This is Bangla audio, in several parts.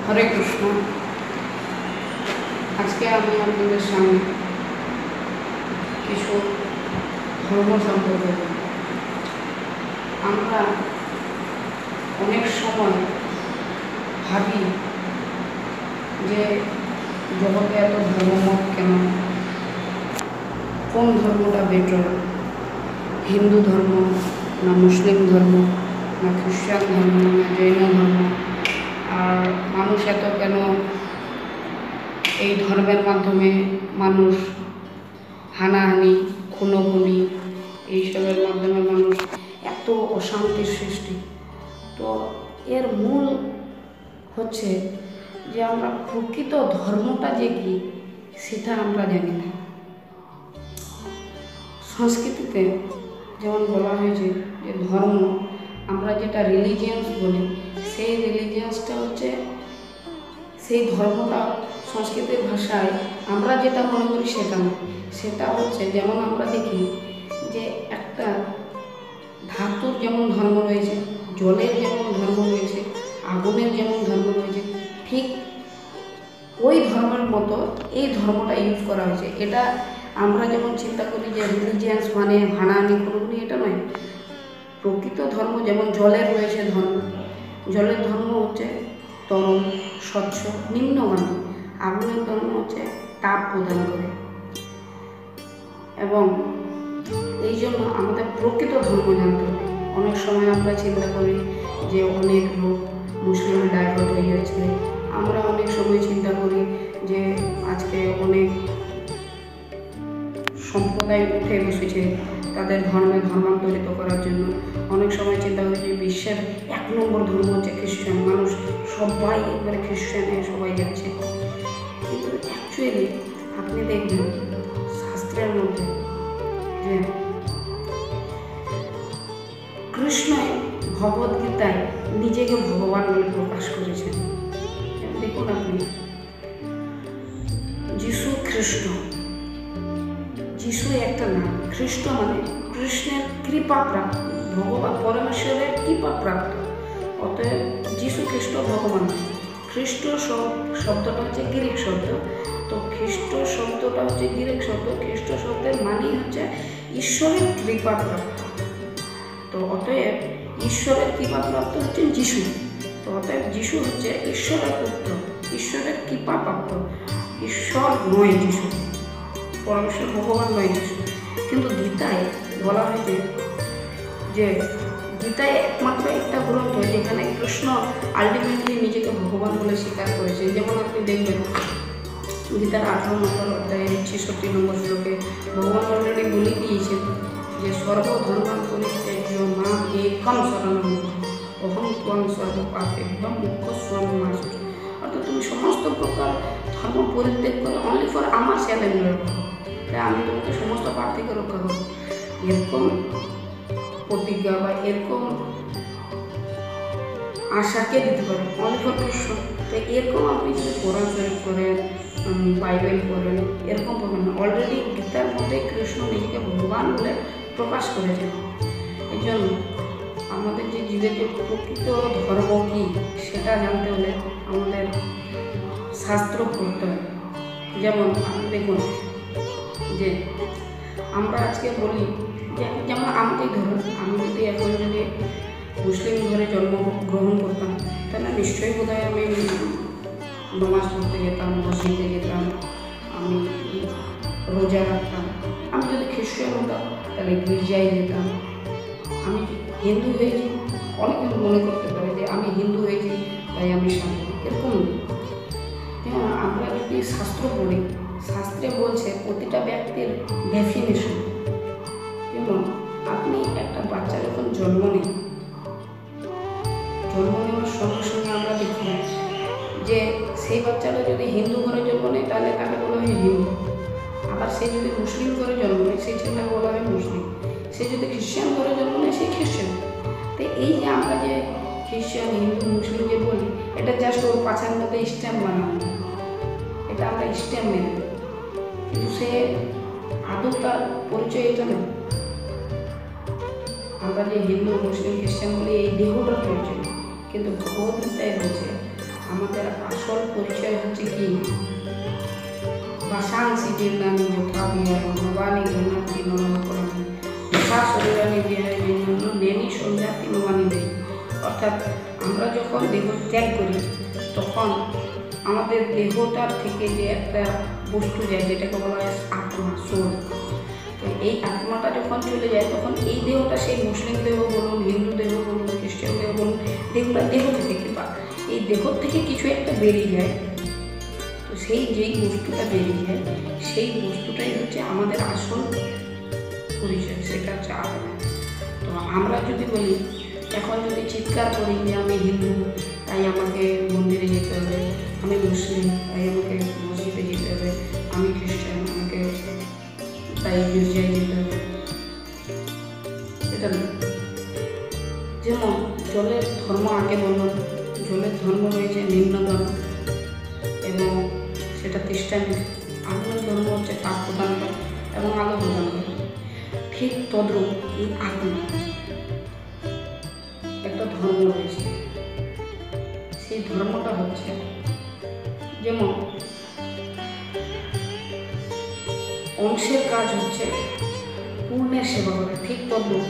হরে কৃষ্ণ। আজকে আমি আপনাদের সামনে কিছু ধর্ম সম্পর্কে বলব। আমরা অনেক সময় ভাবি যে জগতে এত ধর্মমত কেন, কোন ধর্মটা বেটার, হিন্দু ধর্ম না মুসলিম ধর্ম না খ্রিস্টান ধর্ম না জৈন ধর্ম, আর মানুষ এত কেন এই ধর্মের মাধ্যমে মানুষ হানাহানি খুনোখুনি এইসবের মাধ্যমে মানুষ এত অশান্তির সৃষ্টি। তো এর মূল হচ্ছে যে আমরা প্রকৃত ধর্মটা যে কি সেটা আমরা জানি না। সংস্কৃতিতে যেমন বলা হয়েছে যে ধর্ম, আমরা যেটা রিলিজিয়ান্স বলি, সেই রিলিজিয়ান্সটা হচ্ছে, সেই ধর্মটা সংস্কৃতের ভাষায় আমরা যেটা মনে করি সেটা না। সেটা হচ্ছে যেমন আমরা দেখি যে একটা ধাতুর যেমন ধর্ম রয়েছে, জলের যেমন ধর্ম রয়েছে, আগুনের যেমন ধর্ম রয়েছে, ঠিক ওই ধর্মের মতো এই ধর্মটা ইউজ করা হয়েছে। এটা আমরা যেমন চিন্তা করি যে রিলিজিয়ান্স মানে হানাহানি খুনোখুনি, এটা নয়। প্রকৃত ধর্ম যেমন জলের রয়েছে ধর্ম, জলের ধর্ম হচ্ছে তরল, স্বচ্ছ, নিম্নগামী। আগুনের ধর্ম হচ্ছে তাপ প্রদান করে। এবং এই জন্য আমাদের প্রকৃত ধর্ম জানতে হবে। অনেক সময় আমরা চিন্তা করি যে অনেক লোক মুসলিমে ডাইভার্ট হয়ে যাচ্ছে। আমরা অনেক সময় চিন্তা করি যে আজকে অনেক সম্প্রদায় উঠে বসেছে তাদের ধর্মান্তরিত করার জন্য। অনেক সময় চিন্তা করি যে বিশ্বের 1 নম্বর ধর্ম হচ্ছে খ্রিস্টান, মানুষ সবাই একবারে খ্রিস্টানে সবাই যাচ্ছে। কিন্তু অ্যাকচুয়ালি আপনি দেখবেন শাস্ত্রের মধ্যে যে কৃষ্ণ ভগবদ্গীতায় নিজেকে ভগবান বলে প্রকাশ করেছেন। দেখুন আপনি, যিশু খ্রিস্ট, যিশু একটা নাম, খ্রিস্ট মানে কৃষ্ণের কৃপা প্রাপ্ত, ভগবান পরমেশ্বরের কৃপা প্রাপ্ত। অতএব যিশু খ্রিস্ট ভগবান। খ্রিস্ট শব্দটা হচ্ছে গ্রিক শব্দ। তো খ্রিস্ট শব্দটা হচ্ছে গ্রিক শব্দ। খ্রিস্ট শব্দের মানে হচ্ছে ঈশ্বরের কৃপা প্রাপ্ত। তো অতএব ঈশ্বরের কৃপা প্রাপ্ত হচ্ছে যিশু। তো অতএব যিশু হচ্ছে ঈশ্বরের পুত্র, ঈশ্বরের কৃপা প্রাপ্ত। ঈশ্বর নয় যিশু, পরমেশ্বর ভগবান নয় যিশু। কিন্তু গীতায় বলা হয়েছে যে গীতায় একমাত্র একটা গ্রন্থ যেখানে কৃষ্ণ আলটিমেটলি নিজেকে ভগবান বলে স্বীকার করেছেন। যেমন আপনি দেখবেন গীতার 18 নম্বর অধ্যায়ে 66 নম্বর শ্লোকে ভগবান অলরেডি বলে দিয়েছেন যে সর্বধর্মান পরিত্যাজ্য মাম একম শরণম অহং ত্বং সর্বপাপেভ্যো মোক্ষয়স্যামি মা শুচি। অর্থাৎ তুমি সমস্ত প্রকার ধর্ম পরিত্যাগ করে অনলি ফর আমার সেবা করো, তাই আমি তোমাকে সমস্ত পাপ থেকে রক্ষা করবো। এরকম প্রতিজ্ঞা বা এরকম আশাকে দিতে পারে অনলি ফর কৃষ্ণ। তো এরকম আপনি যদি কোরআন শরীফ করেন, বাইবেল করেন, এরকম পাবেন না। অলরেডি গীতার মধ্যে কৃষ্ণ নিজেকে ভগবান বলে প্রকাশ করেছেন। এই জন্য আমাদের যে জীবের যে প্রকৃত ধর্ম কী সেটা জানতে হলে আমাদের শাস্ত্র পড়তে হয়। যেমন আপনি দেখুন যে আমরা আজকে বলি যে, যেমন আমাকেই ধরুন, আমি যদি এখন যদি মুসলিম ঘরে জন্মগ্রহণ করতাম তাহলে নিশ্চয়ই বোধহয় আমি নমাজ পড়তে যেতাম, মসজিদে যেতাম, আমি রোজা রাখতাম। আমি যদি খ্রিস্টান হতাম তাহলে গির্জায় যেতাম। আমি হিন্দু হয়েছি, অনেকে মনে করতে পারে যে আমি হিন্দু হয়েছি তাই আমি শান্তি, এরকম নেই। হ্যাঁ, আমরা যদি শাস্ত্র পড়ি, শাস্ত্রে বলছে প্রতিটা ব্যক্তির ডেফিনেশন। এবং আপনি একটা বাচ্চা যখন জন্ম নেওয়ার সঙ্গে সঙ্গে আমরা দেখি যে সেই বাচ্চাটা যদি হিন্দু ঘরে জন্ম নেয় তাহলে তাকে বলা হয় হিন্দু। আবার সে যদি মুসলিম ঘরে জন্ম নেয় সেই ছেলেটাকে বলা হয় মুসলিম। সে যদি খ্রিস্টান ঘরে জন্ম নেয় সে খ্রিস্টান। তো এই যে আমরা যে খ্রিস্টান, হিন্দু, মুসলিম যে বলি, এটা জাস্ট ওর পাছার মধ্যে স্ট্যাম্প বানানো, এটা আমরা স্ট্যাম্প মেনে নিই। কিন্তু সে আদৌ তার পরিচয় এটা না। আমরা যে হিন্দু, মুসলিম, খ্রিস্টান বলি এই দেহটার পরিচয়, কিন্তু ভগবদ্গীতায় বলছে আমাদের আসল পরিচয় হচ্ছে কি? ভাষাংশি জীর্ণানি যথা বিহায় ভবানী ঘনাতি নরকরণী যথা শরীরানি বিহায় বিভিন্ন নেনি সংজাতি নমানি দেয়। অর্থাৎ আমরা যখন দেহ ত্যাগ করি তখন আমাদের দেহটার থেকে যে একটা বস্তু যায় যেটাকে বলা হয় আত্মা, সোল। তো এই আত্মাটা যখন চলে যায় তখন এই দেহটা, সেই মুসলিম দেহ বলুন, হিন্দু দেহ বলুন, খ্রিস্টান দেহ বলুন, দেহটা দেহ থেকে কিংবা এই দেহ থেকে কিছু একটা বেরিয়ে যায়। তো সেই যেই বস্তুটা বেরিয়ে যায় সেই বস্তুটাই হচ্ছে আমাদের আসল পরিচয়, সেটা হচ্ছে আত্মা। তো আমরা যদি বলি, এখন যদি চিৎকার করি যে আমি হিন্দু তাই আমাকে মন্দিরে যেতে হবে, আমি মুসলিম তাই আমাকে মসজিদে যেতে হবে, আমি খ্রিস্টান আমাকে তাই গির্জায় যেতে হবে, এটা না। যেমন জলের ধর্ম আগে বললাম, জলের ধর্ম রয়েছে নিম্নধর্ম এবং সেটা খ্রিস্টানের। আগুনের ধর্ম হচ্ছে তাপ প্রদান করে এবং আলো প্রদান করে। ঠিক তদ্রূপ এই আত্মা একটা ধর্ম রয়েছে। সেই ধর্মটা হচ্ছে যেমন অংশের কাজ হচ্ছে পূর্ণের সেবা করে, ঠিক তদ্রূপ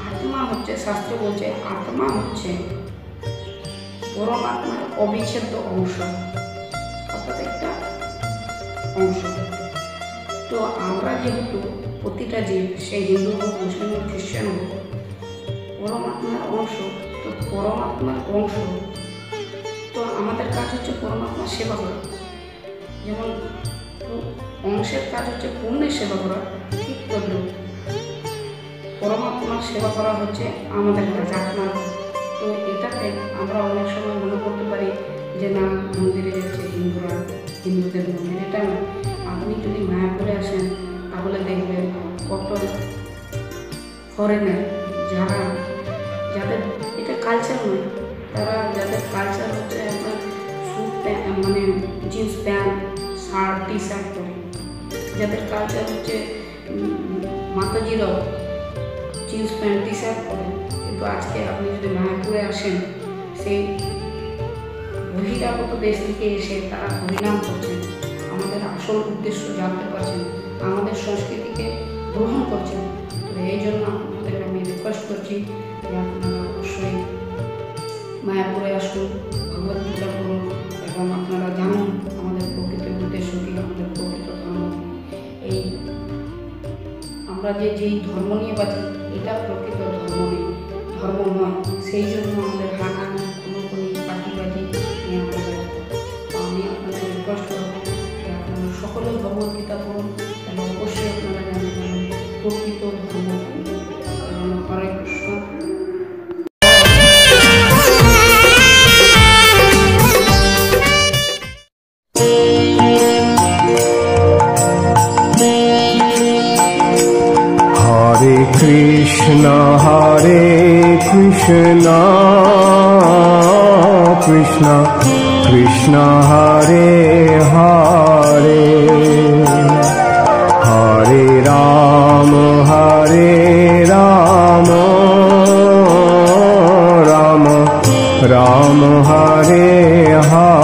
আত্মা হচ্ছে, শাস্ত্র বলছে আত্মা হচ্ছে পরমাত্মার অবিচ্ছেদ্য অংশ, অর্থাৎ একটা অংশ। তো আমরা যেহেতু প্রতিটা জীব, সেই হিন্দু হোক, মুসলিম হোক, খ্রিস্টান হোক, পরমাত্মার অংশ, তো পরমাত্মার অংশ, তো আমাদের কাজ হচ্ছে পরমাত্মার সেবা করা। যেমন অংশের কাজ হচ্ছে পূর্ণের সেবা করা, ঠিক তদ্রূপ পরমাত্মার সেবা করা হচ্ছে আমাদের কাজ, আত্মার। তো এটাতে আমরা অনেক সময় মনে করতে পারি যে না, মন্দিরে যাচ্ছে হিন্দুরা, হিন্দুদের মন্দির, এটা না। আপনি যদি মায়াপুরে আসেন তাহলে দেখবেন কত ফরেনার যাদের এটা কালচার নয়, তারা যাদের কালচার হচ্ছে আপনার স্যুট প্যান্ট, মানে jeans pant, shirt, T shirt পরে, যাদের কালচার হচ্ছে মাতাজিরাও জিন্স প্যান্ট, টি শার্ট পরে। কিন্তু আজকে আপনি যদি মায়াপুরে আসেন, সেই বহিরাগত দেশ থেকে এসে তারা হরিনাম করছেন, আমাদের আসল উদ্দেশ্য জানতে পারছেন, আমাদের সংস্কৃতিকে গ্রহণ করছেন। তো এই জন্য আপনাদের আমি রিকোয়েস্ট করছি যে আপনারা অবশ্যই মায়াপুরে আসুন, ভগবদ্গীতা পড়ুন এবং আপনারা জানুন আমাদের প্রকৃত উদ্দেশ্য কী, আমাদের প্রকৃত ধর্ম। এই আমরা যেই ধর্ম নিয়ে বাঁচি এটা প্রকৃত ধর্ম নয়। সেই জন্য আমাদের হানাহানি, খুনোখুনি, পাখিবাজি নিয়ে আমরা ব্যস্ত। তো আমি আপনাদের রিকোয়েস্ট করবো যে আপনারা সকলে ভগবদ্গীতা পড়ুন, তাহলে অবশ্যই আপনারা জানতে পারবেন প্রকৃত ধর্ম। হরে Krishna. Hare Krishna, Krishna Krishna Hare Hare, Hare Rama, Rama Rama Hare Hare.